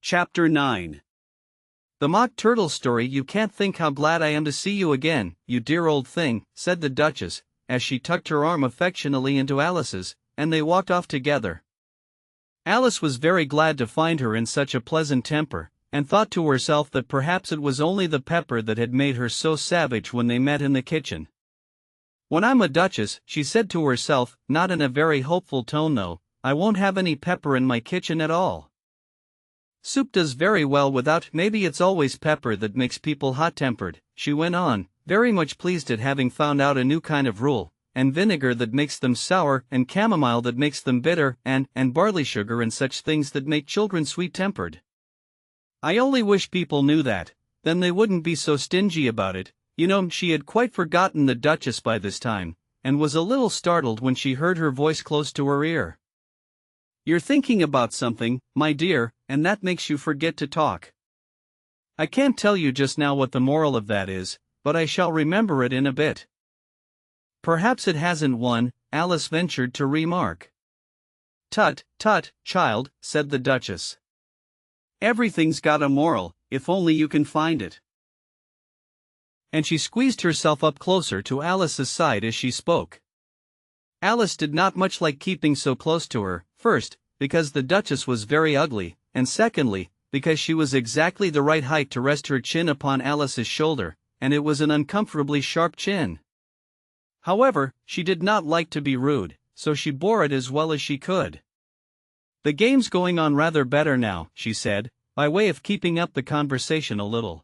Chapter 9. The Mock Turtle Story. You can't think how glad I am to see you again, you dear old thing, said the Duchess, as she tucked her arm affectionately into Alice's, and they walked off together. Alice was very glad to find her in such a pleasant temper, and thought to herself that perhaps it was only the pepper that had made her so savage when they met in the kitchen. When I'm a duchess, she said to herself, not in a very hopeful tone though, I won't have any pepper in my kitchen at all. Soup does very well without. Maybe it's always pepper that makes people hot-tempered, she went on, very much pleased at having found out a new kind of rule, and vinegar that makes them sour, and chamomile that makes them bitter, and barley sugar and such things that make children sweet-tempered. I only wish people knew that, then they wouldn't be so stingy about it. You know, she had quite forgotten the Duchess by this time, and was a little startled when she heard her voice close to her ear. You're thinking about something, my dear, and that makes you forget to talk. I can't tell you just now what the moral of that is, but I shall remember it in a bit. Perhaps it hasn't one, Alice ventured to remark. Tut, tut, child, said the Duchess. Everything's got a moral, if only you can find it. And she squeezed herself up closer to Alice's side as she spoke. Alice did not much like keeping so close to her, first, because the Duchess was very ugly, and secondly, because she was exactly the right height to rest her chin upon Alice's shoulder, and it was an uncomfortably sharp chin. However, she did not like to be rude, so she bore it as well as she could. The game's going on rather better now, she said, by way of keeping up the conversation a little.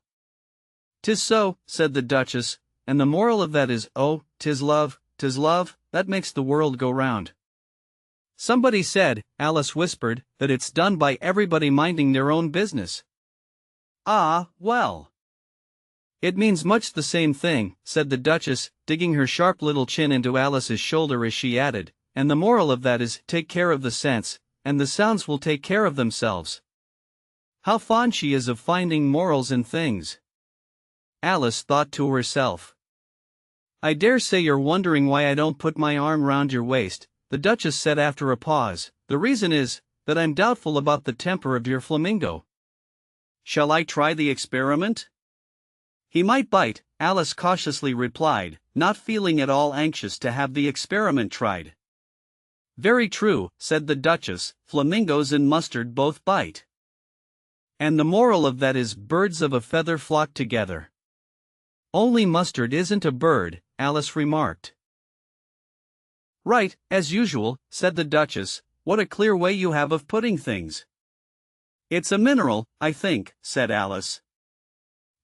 'Tis so, said the Duchess, and the moral of that is, oh, 'tis love, that makes the world go round. Somebody said, Alice whispered, that it's done by everybody minding their own business. Ah, well. It means much the same thing, said the Duchess, digging her sharp little chin into Alice's shoulder as she added, and the moral of that is, take care of the sense, and the sounds will take care of themselves. How fond she is of finding morals in things. Alice thought to herself. I dare say you're wondering why I don't put my arm round your waist, the Duchess said after a pause. The reason is, that I'm doubtful about the temper of your flamingo. Shall I try the experiment? He might bite, Alice cautiously replied, not feeling at all anxious to have the experiment tried. Very true, said the Duchess, flamingos and mustard both bite. And the moral of that is, birds of a feather flock together. Only mustard isn't a bird, Alice remarked. Right, as usual, said the Duchess, what a clear way you have of putting things. It's a mineral, I think, said Alice.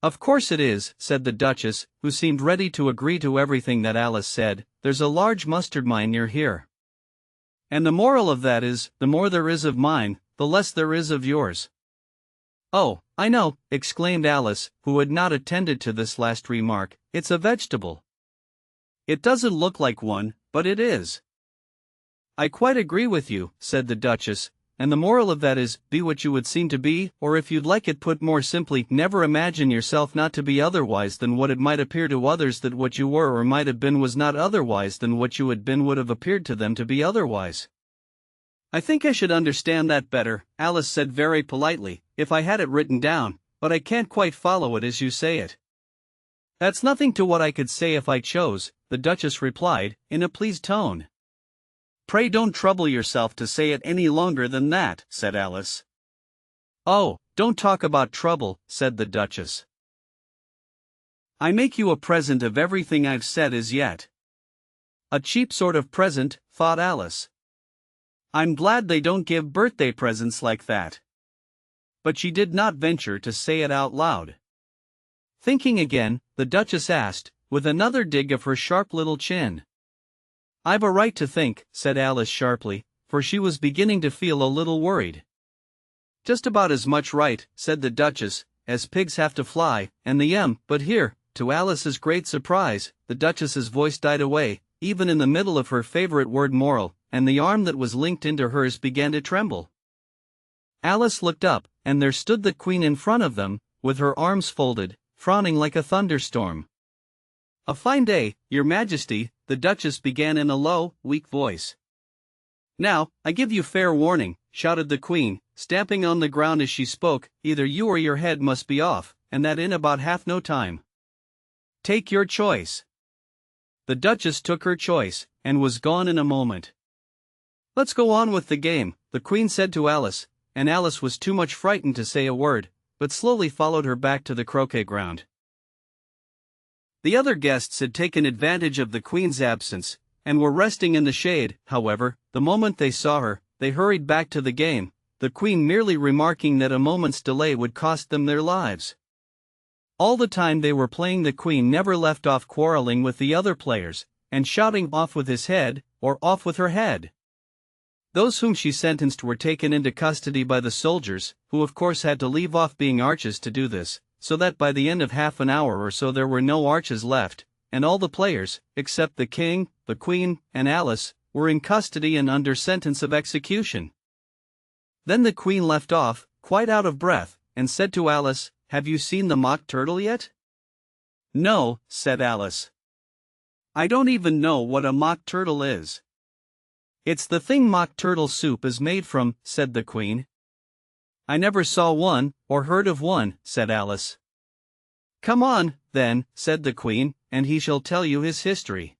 Of course it is, said the Duchess, who seemed ready to agree to everything that Alice said. There's a large mustard mine near here. And the moral of that is, the more there is of mine, the less there is of yours. Oh, I know, exclaimed Alice, who had not attended to this last remark, it's a vegetable. It doesn't look like one, but it is. I quite agree with you, said the Duchess, and the moral of that is, be what you would seem to be, or if you'd like it put more simply, never imagine yourself not to be otherwise than what it might appear to others that what you were or might have been was not otherwise than what you had been would have appeared to them to be otherwise. I think I should understand that better, Alice said very politely, if I had it written down, but I can't quite follow it as you say it. That's nothing to what I could say if I chose, the Duchess replied, in a pleased tone. Pray don't trouble yourself to say it any longer than that, said Alice. Oh, don't talk about trouble, said the Duchess. I make you a present of everything I've said as yet. A cheap sort of present, thought Alice. I'm glad they don't give birthday presents like that. But she did not venture to say it out loud. Thinking again, the Duchess asked, with another dig of her sharp little chin. I've a right to think, said Alice sharply, for she was beginning to feel a little worried. Just about as much right, said the Duchess, as pigs have to fly, and the but here, to Alice's great surprise, the Duchess's voice died away, even in the middle of her favorite word moral, and the arm that was linked into hers began to tremble. Alice looked up, and there stood the Queen in front of them, with her arms folded, frowning like a thunderstorm. A fine day, Your Majesty, the Duchess began in a low, weak voice. Now, I give you fair warning, shouted the Queen, stamping on the ground as she spoke, either you or your head must be off, and that in about half no time. Take your choice. The Duchess took her choice, and was gone in a moment. Let's go on with the game, the Queen said to Alice, and Alice was too much frightened to say a word, but slowly followed her back to the croquet ground. The other guests had taken advantage of the Queen's absence, and were resting in the shade. However, the moment they saw her, they hurried back to the game, the Queen merely remarking that a moment's delay would cost them their lives. All the time they were playing, the Queen never left off quarreling with the other players, and shouting off with his head, or off with her head. Those whom she sentenced were taken into custody by the soldiers, who of course had to leave off being arches to do this, so that by the end of half an hour or so there were no arches left, and all the players, except the King, the Queen, and Alice, were in custody and under sentence of execution. Then the Queen left off, quite out of breath, and said to Alice, "Have you seen the Mock Turtle yet?" "No," said Alice. "I don't even know what a Mock Turtle is." "It's the thing Mock Turtle soup is made from," said the Queen. "I never saw one, or heard of one," said Alice. "Come on, then," said the Queen, "and he shall tell you his history."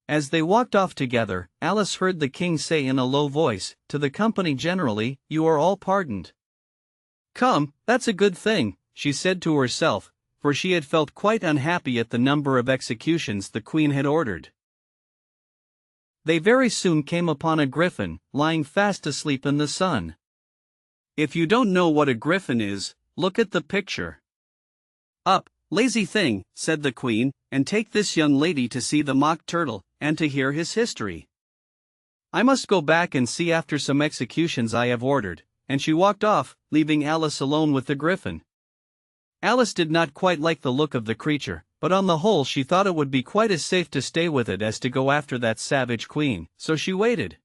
As they walked off together, Alice heard the King say in a low voice, to the company generally, "You are all pardoned." "Come, that's a good thing," she said to herself, for she had felt quite unhappy at the number of executions the Queen had ordered. They very soon came upon a griffin, lying fast asleep in the sun. If you don't know what a griffin is, look at the picture. "Up, lazy thing," said the Queen, "and take this young lady to see the Mock Turtle, and to hear his history. I must go back and see after some executions I have ordered," and she walked off, leaving Alice alone with the griffin. Alice did not quite like the look of the creature, but on the whole she thought it would be quite as safe to stay with it as to go after that savage Queen, so she waited.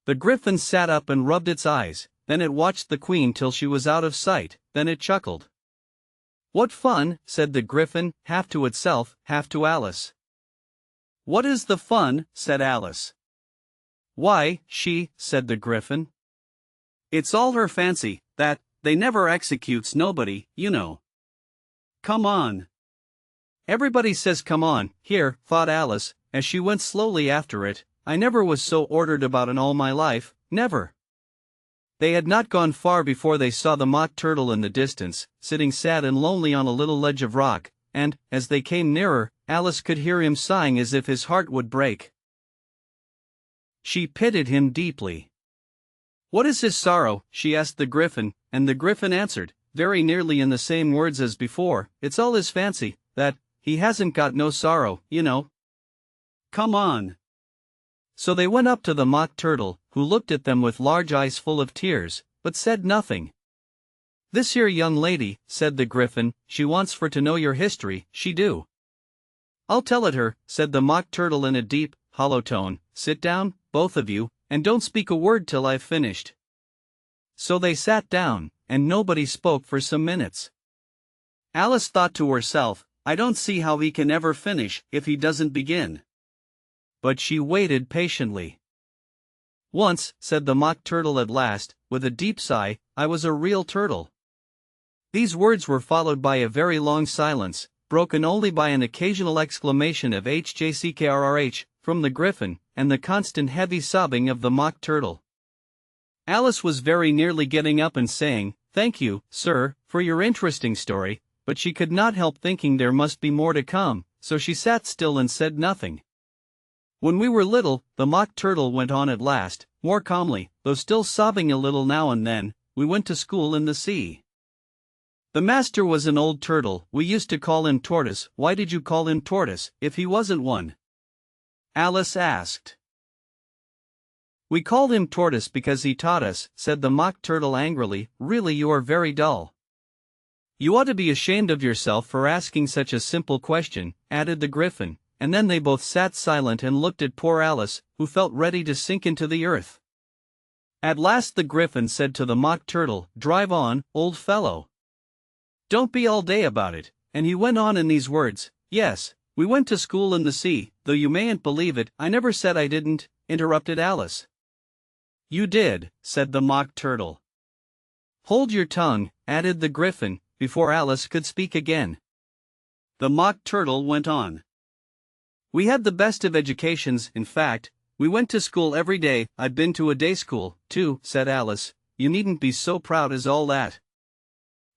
The griffin sat up and rubbed its eyes, then it watched the Queen till she was out of sight, then it chuckled. "What fun," said the griffin, half to itself, half to Alice. "What is the fun?" said Alice. "Why, said the griffin. "It's all her fancy, that, they never executes nobody, you know. Come on." Everybody says come on, here, thought Alice, as she went slowly after it. I never was so ordered about in all my life, never. They had not gone far before they saw the Mock Turtle in the distance, sitting sad and lonely on a little ledge of rock, and, as they came nearer, Alice could hear him sighing as if his heart would break. She pitied him deeply. "What is his sorrow?" she asked the griffin, and the griffin answered, very nearly in the same words as before, "It's all his fancy, that, he hasn't got no sorrow, you know. Come on." So they went up to the Mock Turtle, who looked at them with large eyes full of tears, but said nothing. "This here young lady," said the griffin, "she wants for to know your history, she do." "I'll tell it her," said the Mock Turtle in a deep, hollow tone. "Sit down, both of you, and don't speak a word till I've finished." So they sat down, and nobody spoke for some minutes. Alice thought to herself, "I don't see how he can ever finish, if he doesn't begin." But she waited patiently. "Once," said the Mock Turtle at last, with a deep sigh, "I was a real turtle." These words were followed by a very long silence, broken only by an occasional exclamation of "HJCKRRH" from the griffin, and the constant heavy sobbing of the Mock Turtle. Alice was very nearly getting up and saying, "Thank you, sir, for your interesting story," but she could not help thinking there must be more to come, so she sat still and said nothing. "When we were little," the Mock Turtle went on at last, more calmly, though still sobbing a little now and then, "we went to school in the sea. The master was an old turtle, we used to call him Tortoise." "Why did you call him Tortoise, if he wasn't one?" Alice asked. "We called him Tortoise because he taught us," said the Mock Turtle angrily. "Really, you are very dull." "You ought to be ashamed of yourself for asking such a simple question," added the griffin, and then they both sat silent and looked at poor Alice, who felt ready to sink into the earth. At last the griffin said to the Mock Turtle, "Drive on, old fellow. Don't be all day about it," and he went on in these words, "Yes, we went to school in the sea, though you mayn't believe it." "I never said I didn't," interrupted Alice. You did, said the Mock Turtle. Hold your tongue, added the Gryphon, before Alice could speak again. The Mock Turtle went on. We had the best of educations, in fact. We went to school every day. I've been to a day school, too, said Alice. You needn't be so proud as all that.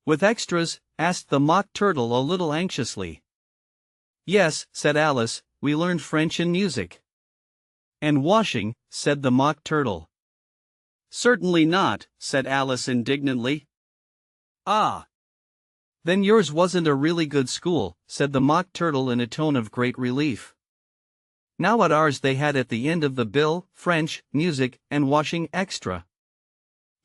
With extras? Asked the Mock Turtle a little anxiously. Yes, said Alice, we learned French and music. And washing, said the Mock Turtle. Certainly not, said Alice indignantly. Ah. Then yours wasn't a really good school, said the Mock Turtle in a tone of great relief. Now at ours they had at the end of the bill, French, music, and washing extra.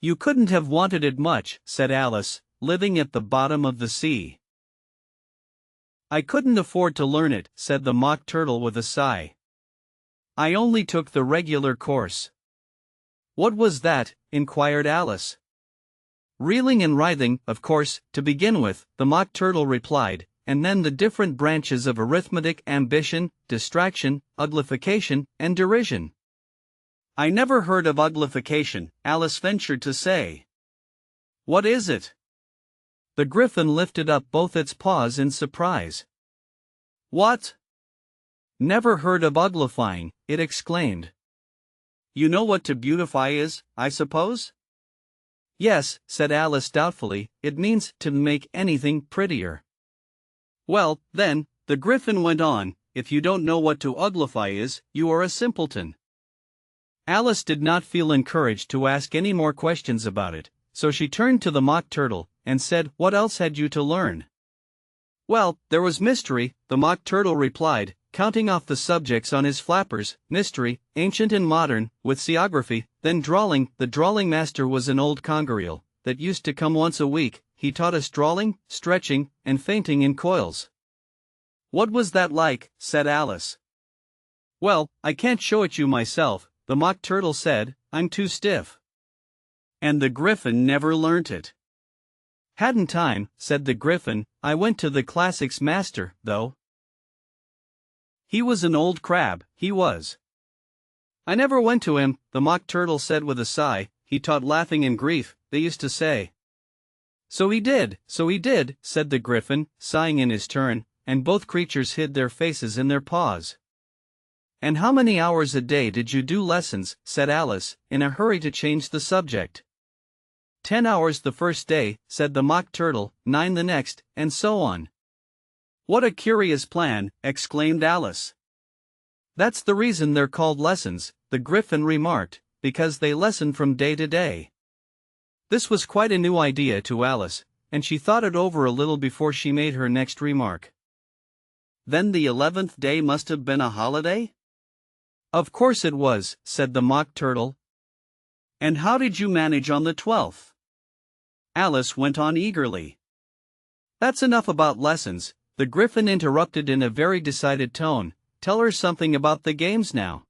You couldn't have wanted it much, said Alice, living at the bottom of the sea. I couldn't afford to learn it, said the Mock Turtle with a sigh. I only took the regular course. What was that? Inquired Alice. Reeling and writhing, of course, to begin with, the Mock Turtle replied, and then the different branches of arithmetic, ambition, distraction, uglification, and derision. I never heard of uglification, Alice ventured to say. What is it? The Gryphon lifted up both its paws in surprise. What? Never heard of uglifying, it exclaimed. You know what to beautify is, I suppose? Yes, said Alice doubtfully, it means to make anything prettier. Well, then, the Gryphon went on, if you don't know what to uglify is, you are a simpleton. Alice did not feel encouraged to ask any more questions about it, so she turned to the Mock Turtle, and said, What else had you to learn? Well, there was mystery, the Mock Turtle replied, counting off the subjects on his flappers, mystery, ancient and modern, with seaography, then drawling. The drawling master was an old congaree that used to come once a week. He taught us drawling, stretching, and fainting in coils. What was that like? Said Alice. Well, I can't show it you myself, the Mock Turtle said, I'm too stiff. And the Gryphon never learnt it. Hadn't time, said the Gryphon, I went to the classics master, though. He was an old crab, he was. I never went to him, the Mock Turtle said with a sigh, he taught laughing and grief, they used to say. So he did, said the Gryphon, sighing in his turn, and both creatures hid their faces in their paws. And how many hours a day did you do lessons? Said Alice, in a hurry to change the subject. 10 hours the first day, said the Mock Turtle, 9 the next, and so on. What a curious plan, exclaimed Alice. That's the reason they're called lessons, the Gryphon remarked, because they lesson from day to day. This was quite a new idea to Alice, and she thought it over a little before she made her next remark. Then the 11th day must have been a holiday? Of course it was, said the Mock Turtle. And how did you manage on the 12th? Alice went on eagerly. That's enough about lessons, the Gryphon interrupted in a very decided tone, tell her something about the games now.